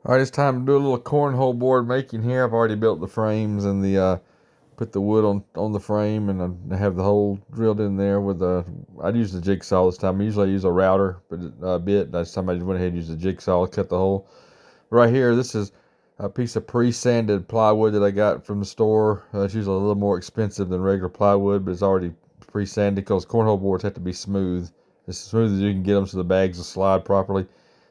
All right, it's time to do a little cornhole board making here. I've already built the frames and the put the wood on the frame, and I have the hole drilled in there with I'd use the jigsaw this time. Usually I use a router, but a bit. This time I just went ahead and used the jigsaw to cut the hole. Right here, this is a piece of pre-sanded plywood that I got from the store. It's usually a little more expensive than regular plywood, but it's already pre-sanded because cornhole boards have to be smooth. As smooth as you can get them so the bags will slide properly.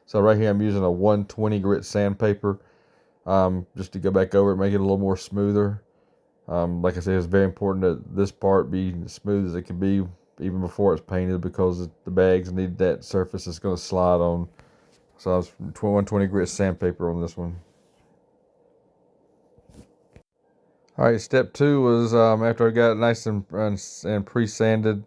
So right here I'm using a 120 grit sandpaper just to go back over it, make it a little more smoother. Like I said, it's very important that this part be as smooth as it can be even before it's painted, because the bags need that surface that's going to slide on. So I was 120 grit sandpaper on this one. All right, step two was after I got it nice and pre-sanded,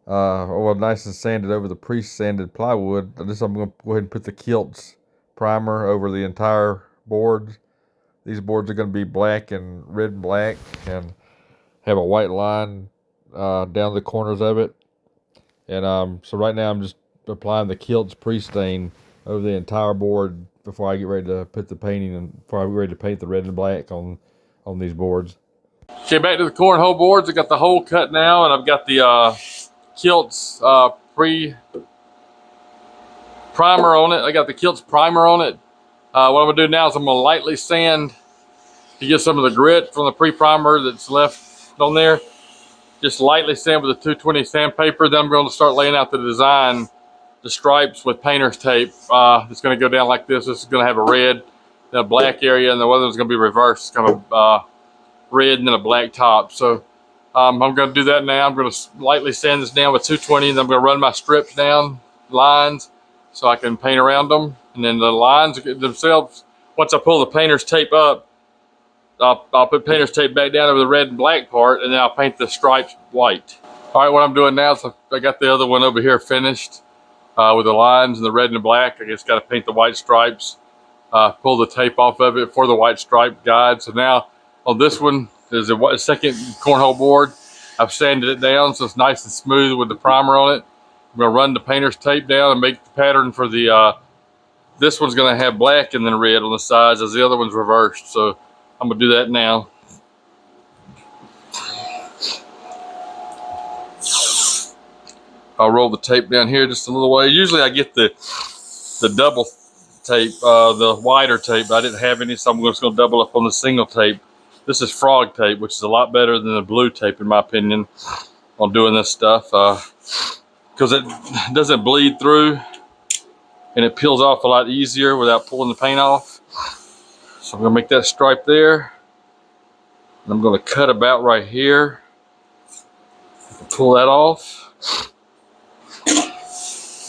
well, nice and sanded over the pre-sanded plywood. I'm going to go ahead and put the Kilts primer over the entire board. These boards are going to be black and red and black, and have a white line down the corners of it. And so right now I'm just applying the Kilts pre-stain over the entire board before I get ready to put the painting, and before I get ready to paint the red and black on these boards. Okay, back to the cornhole boards. I got the hole cut now, and I've got the Kilts primer on it. I got the Kilts primer on it. What I'm gonna do now is I'm gonna lightly sand to get some of the grit from the pre-primer that's left on there. Just lightly sand with a 220 sandpaper. Then I'm going to start laying out the design, the stripes with painter's tape. It's going to go down like this. This is going to have a red, then a black area, and the other one's going to be reversed. It's kind of red and then a black top. So I'm going to do that now. I'm going to lightly sand this down with 220, and then I'm going to run my strips down, lines, so I can paint around them. And then the lines themselves, once I pull the painter's tape up, I'll put painter's tape back down over the red and black part, and then I'll paint the stripes white. All right, what I'm doing now is I got the other one over here finished with the lines and the red and the black. I just got to paint the white stripes, pull the tape off of it for the white stripe guide. So now on this one is a second cornhole board. I've sanded it down so it's nice and smooth with the primer on it. I'm going to run the painter's tape down and make the pattern for the, this one's going to have black and then red on the sides as the other one's reversed. So I'm going to do that now. I'll roll the tape down here just a little way. Usually I get the double tape, the wider tape, but I didn't have any, so I'm just going to double up on the single tape. This is frog tape, which is a lot better than the blue tape in my opinion on doing this stuff, because it doesn't bleed through and it peels off a lot easier without pulling the paint off. So I'm going to make that stripe there. And I'm going to cut about right here. Pull that off.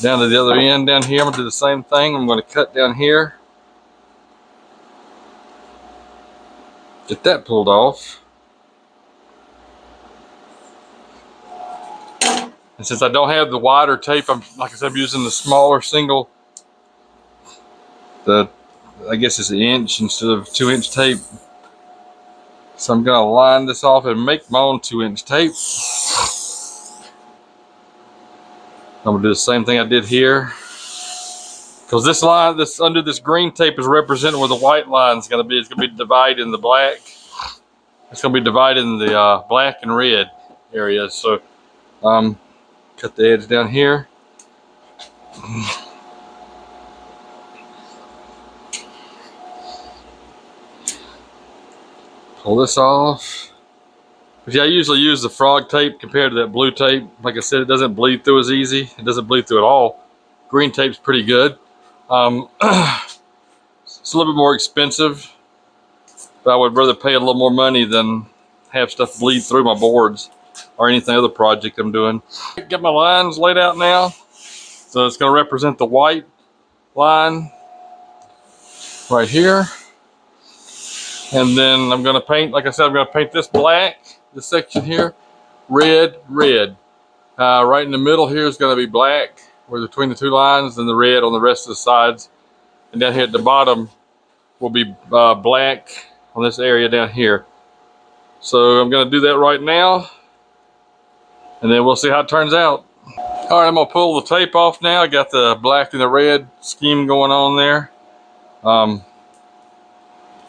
Down to the other end down here, I'm going to do the same thing. I'm going to cut down here. Get that pulled off. And since I don't have the wider tape, like I said, I'm using the smaller single. I guess it's an inch instead of 2-inch tape. So I'm going to line this off and make my own 2-inch tape. I'm going to do the same thing I did here. Because this line, under this green tape is representing where the white line is going to be. It's going to be divided in the black. It's going to be divided in the black and red areas. So cut the edge down here. Pull this off. But yeah, I usually use the frog tape compared to that blue tape. Like I said, it doesn't bleed through as easy. It doesn't bleed through at all. Green tape's pretty good. It's a little bit more expensive, but I would rather pay a little more money than have stuff bleed through my boards or anything other project I'm doing. Got my lines laid out now. So it's going to represent the white line right here. And then I'm going to paint, like I said, I'm going to paint this black, this section here, red, red. Right in the middle here is going to be black, where between the two lines, and the red on the rest of the sides. And down here at the bottom will be black on this area down here. So I'm going to do that right now, and then we'll see how it turns out. All right, I'm going to pull the tape off now. I got the black and the red scheme going on there.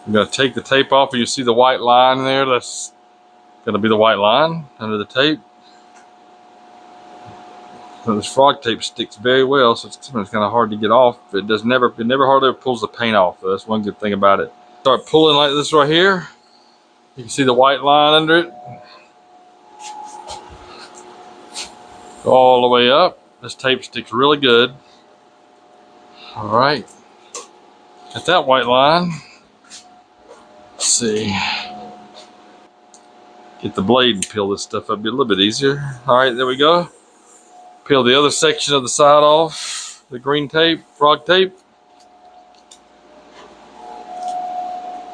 I'm going to take the tape off, and you see the white line there. That's going to be the white line under the tape. And this frog tape sticks very well, so it's kind of hard to get off. It never hardly pulls the paint off. That's one good thing about it. Start pulling like this right here. You can see the white line under it. Go all the way up. This tape sticks really good. All right. At that white line. Let's see. Get the blade and peel this stuff up. Be a little bit easier. All right, there we go. Peel the other section of the side off. The green tape, frog tape.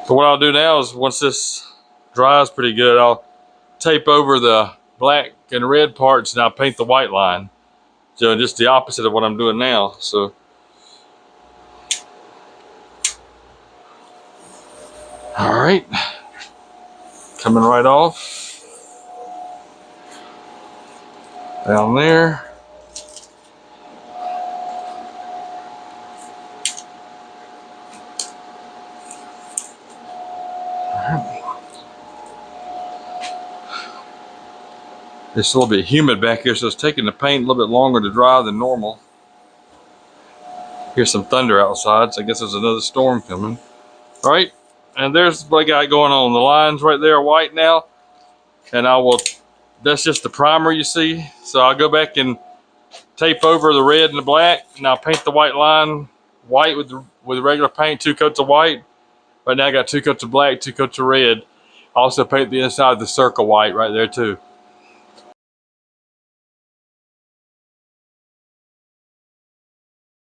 So what I'll do now is once this dries pretty good, I'll tape over the black and red parts and I'll paint the white line. So just the opposite of what I'm doing now. So all right, coming right off. Down there. It's a little bit humid back here, so it's taking the paint a little bit longer to dry than normal. Here's some thunder outside, so I guess there's another storm coming. All right, and there's what I got going on. The lines right there are white now, and that's just the primer you see. So I'll go back and tape over the red and the black, and I'll paint the white line white with regular paint, 2 coats of white. Right now I got 2 coats of black, 2 coats of red. I also paint the inside of the circle white right there too.